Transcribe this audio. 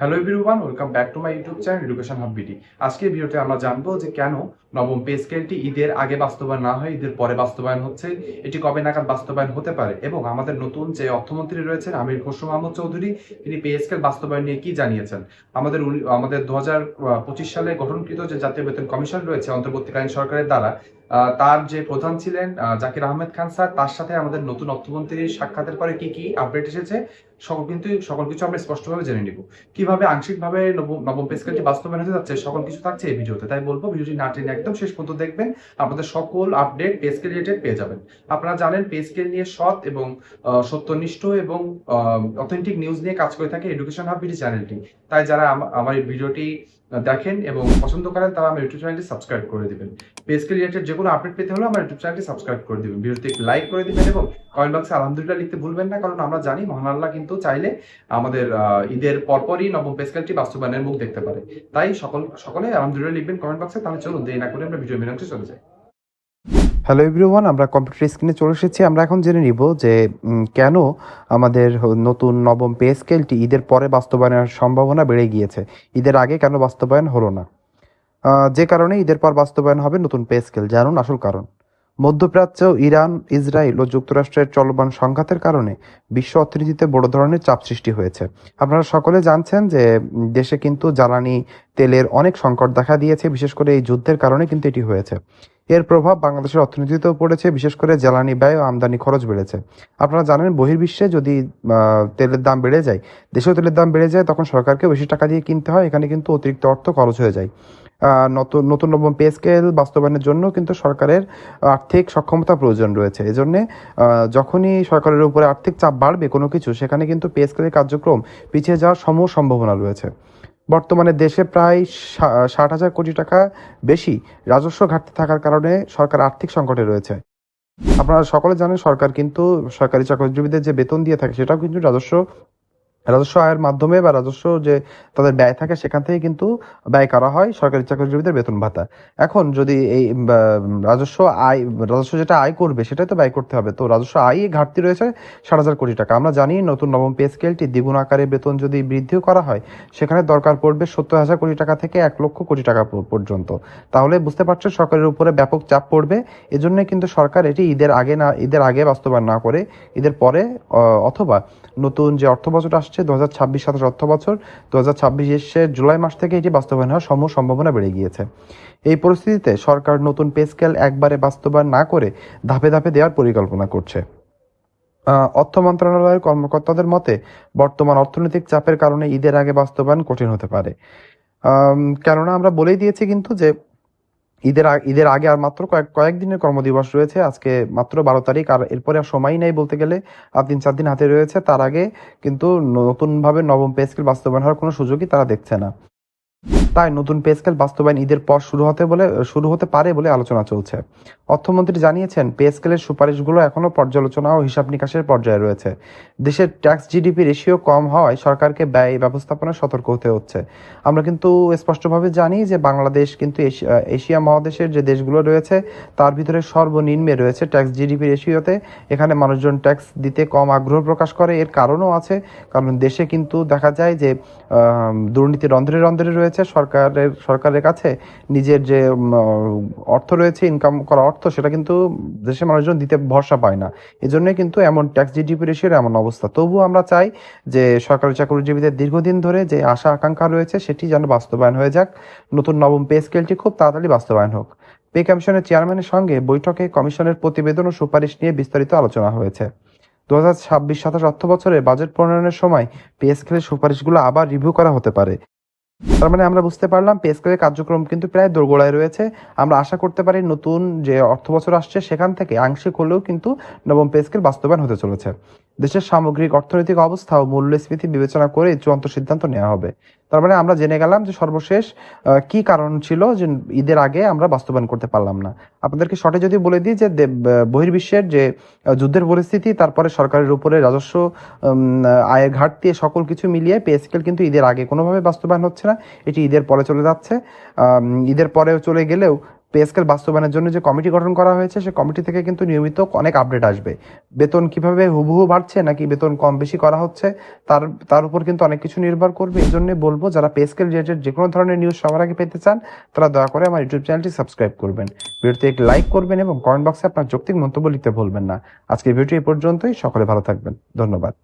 Hello everyone, welcome back to my YouTube channel education hub BD. আজকের ভিডিওতে আমরা জানবো যে কেন নবম পে স্কেলটি ঈদের আগে বাস্তবায়ন না হয় ঈদের পরে বাস্তবায়ন হচ্ছে, এটি কবে নাগাদ বাস্তবায়ন হতে পারে এবং আমাদের নতুন যে অর্থমন্ত্রী রয়েছেন আমির খসরু মাহমুদ চৌধুরী, তিনি পে স্কেল বাস্তবায়ন নিয়ে কি জানিয়েছেন। আমাদের 2025 সালে গঠনকৃত যে জাতীয় বেতন কমিশন রয়েছে অন্তর্বর্তীকালীন সরকারের দ্বারা, তার যে প্রধান ছিলেন জাকির আহমেদ খান স্যার, তার সাথে আমাদের নতুন অর্থমন্ত্রীর সাক্ষাতের পরে কি কি আপডেট এসেছে সকল কিছু আমরা স্পষ্টভাবে জেনে নিব। কিভাবে আংশিকভাবে নবম পে স্কেলটি বাস্তবায়ন হতে যাচ্ছে সকল কিছু থাকছে এই ভিডিওতে, তাই বলবো ভিডিওটি না টেনে একদম শেষ পর্যন্ত দেখবেন। আপনাদের সকল আপডেট পে স্কেল রিলেটেড পেয়ে যাবেন। আপনারা জানেন পে স্কেল নিয়ে সৎ এবং সত্যনিষ্ঠ এবং অথেন্টিক নিউজ নিয়ে কাজ করে থাকে এডুকেশন হাব বিডি চ্যানেলটি। তাই যারা আমার এই ভিডিওটি দেখেন এবং পছন্দ করেন তারা আমার ইউটিউব চ্যানেলটি সাবস্ক্রাইব করে দিবেন। পে স্কেল রিলেটেড যে কোনো আপডেট পেতে হলে আমার ইউটিউব চ্যানেলটি সাবস্ক্রাইব করে দিবেন, ভিডিওতে লাইক করে দিবেন এবং কমেন্ট বক্সে আলহামদুলিল্লাহ লিখতে ভুলবেন না, কারণ আমরা জানি মহান আল্লাহ কিন্তু চাইলে আমাদের ঈদের পরপরই নবম পে স্কেলটি বাস্তবায়নের মুখ দেখতে পারে। তাই সকলে আলহামদুলিল্লাহ লিখবেন কমেন্ট বক্সে। তাহলে চলুন দেরি না করে আমরা ভিডিও মেন অংশে চলে যাই। হ্যালো এভরিওয়ান, আমরা কম্পিউটার স্ক্রিনে চলে এসেছি। আমরা এখন জেনে নিব যে কেন আমাদের নতুন নবম পে স্কেলটি ঈদের পরে বাস্তবায়নের সম্ভাবনা বেড়ে গিয়েছে, ঈদের আগে কেন বাস্তবায়ন হলো না। যে কারণে ঈদের পর বাস্তবায়ন হবে নতুন পে স্কেল, জানুন আসল কারণ। মধ্যপ্রাচ্য, ইরান, ইসরায়েল ও যুক্তরাষ্ট্রের চলমান সংঘাতের কারণে বিশ্ব অর্থনীতিতে বড় ধরনের চাপ সৃষ্টি হয়েছে। আপনারা সকলে জানছেন যে দেশে কিন্তু জ্বালানি তেলের অনেক সংকট দেখা দিয়েছে, বিশেষ করে এই যুদ্ধের কারণে কিন্তু এটি হয়েছে। এর প্রভাব বাংলাদেশের অর্থনীতিতেও পড়েছে, বিশেষ করে জ্বালানি ব্যয় ও আমদানি খরচ বেড়েছে। আপনারা জানেন বহির্বিশ্বে যদি তেলের দাম বেড়ে যায়, দেশেও তেলের দাম বেড়ে যায়, তখন সরকারকে বেশি টাকা দিয়ে কিনতে হয়, এখানে কিন্তু অতিরিক্ত অর্থ খরচ হয়ে যায়। নতুন নতুন নবম পে স্কেল বাস্তবায়নের জন্য কিন্তু সরকারের আর্থিক সক্ষমতা প্রয়োজন রয়েছে। এজন্যে যখনই সরকারের উপরে আর্থিক চাপ বাড়বে কোনো কিছু, সেখানে কিন্তু পে স্কেলের কার্যক্রম পিছিয়ে যাওয়ার সম্ভাবনা রয়েছে। বর্তমানে দেশে প্রায় 60,000 কোটি টাকা বেশি রাজস্ব ঘাটতি থাকার কারণে সরকার আর্থিক সংকটে রয়েছে। আপনারা সকলে জানেন সরকার কিন্তু সরকারি চাকরিজীবীদের যে বেতন দিয়ে থাকে সেটাও কিন্তু রাজস্ব রাজস্ব আয়ের মাধ্যমে বা রাজস্ব যে তাদের ব্যয় থাকে সেখান থেকে কিন্তু ব্যয় করা হয় সরকারি চাকরিজীবীদের বেতন ভাতা। এখন যদি এই রাজস্ব রাজস্ব যেটা আয় করবে সেটাই তো ব্যয় করতে হবে, তো রাজস্ব আয় ঘাটতি রয়েছে 60,000 কোটি টাকা। আমরা জানি নতুন নবম পে স্কেলটি দ্বিগুণ আকারে বেতন যদি বৃদ্ধিও করা হয়, সেখানে দরকার পড়বে 70,000 কোটি টাকা থেকে 1,00,000 কোটি টাকা পর্যন্ত। তাহলে বুঝতে পারছেন সরকারের উপরে ব্যাপক চাপ পড়বে। এজন্য কিন্তু সরকার এটি ঈদের আগে বাস্তবায়ন না করে ঈদের পরে অথবা নতুন যে অর্থ বছর আসছে 2026-27 অর্থ বছর, 2026-এর জুলাই মাস থেকে এটি বাস্তবায়ন হওয়ার সম্ভাবনা বেড়ে গিয়েছে। এই পরিস্থিতিতে সরকার নতুন পে স্কেল একবারে বাস্তবায়ন না করে ধাপে ধাপে দেওয়ার পরিকল্পনা করছে। অর্থ মন্ত্রণালয়ের কর্মকর্তাদের মতে বর্তমান অর্থনৈতিক চাপের কারণে ঈদের আগে বাস্তবায়ন কঠিন হতে পারে। কেননা আমরা বলেই দিয়েছি কিন্তু যে ঈদের আগে আর মাত্র কয়েকদিনের কর্মদিবস রয়েছে। আজকে মাত্র 12 তারিখ, আর এরপরে আর সময়ই নাই বলতে গেলে, আর 3-4 দিন হাতে রয়েছে। তার আগে কিন্তু নতুনভাবে নবম পে স্কেল বাস্তবায়ন হওয়ার কোনো সুযোগই তারা দেখছে না। তাই নতুন পে স্কেল বাস্তবায়ন ঈদের পর শুরু হতে পারে বলে আলোচনা চলছে। অর্থমন্ত্রী জানিয়েছেন পে স্কেলের সুপারিশগুলো এখনো পর্যালোচনা ও হিসাব নিকাশের পর্যায়ে রয়েছে। দেশের ট্যাক্স জিডিপি রেশিও কম হওয়ায় সরকারকে ব্যয় ব্যবস্থাপনায় সতর্ক হতে হচ্ছে। আমরা কিন্তু স্পষ্টভাবে জানি যে বাংলাদেশ কিন্তু এশিয়া মহাদেশের যে দেশগুলো রয়েছে তার ভিতরে সর্বনিম্নে রয়েছে ট্যাক্স জিডিপি রেশিওতে। এখানে মানুষজন ট্যাক্স দিতে কম আগ্রহ প্রকাশ করে। এর কারণও আছে, কারণ দেশে কিন্তু দেখা যায় যে দুর্নীতি রন্ধ্রে রন্ধ্রে রয়েছে। সরকারের কাছে নিজের যে অর্থ রয়েছে, ইনকাম করা অর্থ, সেটা কিন্তু দেশের মানুষজন দিতে ভরসা পায় না। এজন্যই কিন্তু এমন ট্যাক্স জিডিপি রেশিওর এমন অবস্থা। তবুও আমরা চাই যে সরকারি চাকরিজীবীদের দীর্ঘদিন ধরে যে আশা আকাঙ্ক্ষা রয়েছে সেটি যেন বাস্তবায়ন হয়ে যাক। নতুন নবম পে স্কেলটি খুব তাড়াতাড়ি বাস্তবায়ন হোক। পে কমিশনের চেয়ারম্যানের সঙ্গে বৈঠকে কমিশনের প্রতিবেদন ও সুপারিশ নিয়ে বিস্তারিত আলোচনা হয়েছে। 2026-27 অর্থ বছরে বাজেট প্রণয়নের সময় পে স্কেলের সুপারিশগুলো আবার রিভিউ করা হতে পারে। তার মানে আমরা বুঝতে পারলাম পে স্কেলের কার্যক্রম কিন্তু প্রায় দোরগোড়ায় রয়েছে। আমরা আশা করতে পারি নতুন যে অর্থ বছর আসছে সেখান থেকে আংশিক হলেও কিন্তু নবম পে স্কেল বাস্তবায়ন হতে চলেছে। দেশের সামগ্রিক অর্থনৈতিক অবস্থা ও মূল্যস্ফীতি বিবেচনা করে চূড়ান্ত সিদ্ধান্ত নেওয়া হবে। তার মানে আমরা জেনে গেলাম যে সর্বশেষ কি কারণ ছিল যে ঈদের আগে আমরা বাস্তবায়ন করতে পারলাম না। আপনাদেরকে শর্টে যদি বলে দিই যে বহির্বিশ্বের যে যুদ্ধের পরিস্থিতি, তারপরে সরকারের উপরে রাজস্ব আয়ের ঘাটতি, সকল কিছু মিলিয়ে পে স্কেল কিন্তু ঈদের আগে কোনোভাবে বাস্তবায়ন হচ্ছে না। এটি ঈদের পরে চলে যাচ্ছে। ঈদের পরেও চলে গেলেও পে স্কেল বাস্তবায়নের জন্য যে কমিটি গঠন করা হয়েছে সে কমিটি থেকে কিন্তু নিয়মিত অনেক আপডেট আসবে। বেতন কিভাবে হুবহু বাড়ছে নাকি বেতন কম বেশি করা হচ্ছে তার উপর কিন্তু অনেক কিছু নির্ভর করবে। এই জন্য বলবো যারা পে স্কেল রিলেটেড যে কোনো ধরনের নিউজ সবার আগে পেতে চান তারা দয়া করে আমার ইউটিউব চ্যানেলটি সাবস্ক্রাইব করবেন, ভিডিওতে একটি লাইক করবেন এবং কমেন্ট বক্সে আপনার যৌক্তিক মন্তব্য লিখতে ভুলবেন না। আজকের ভিডিওটি এই পর্যন্তই। সকলে ভালো থাকবেন। ধন্যবাদ।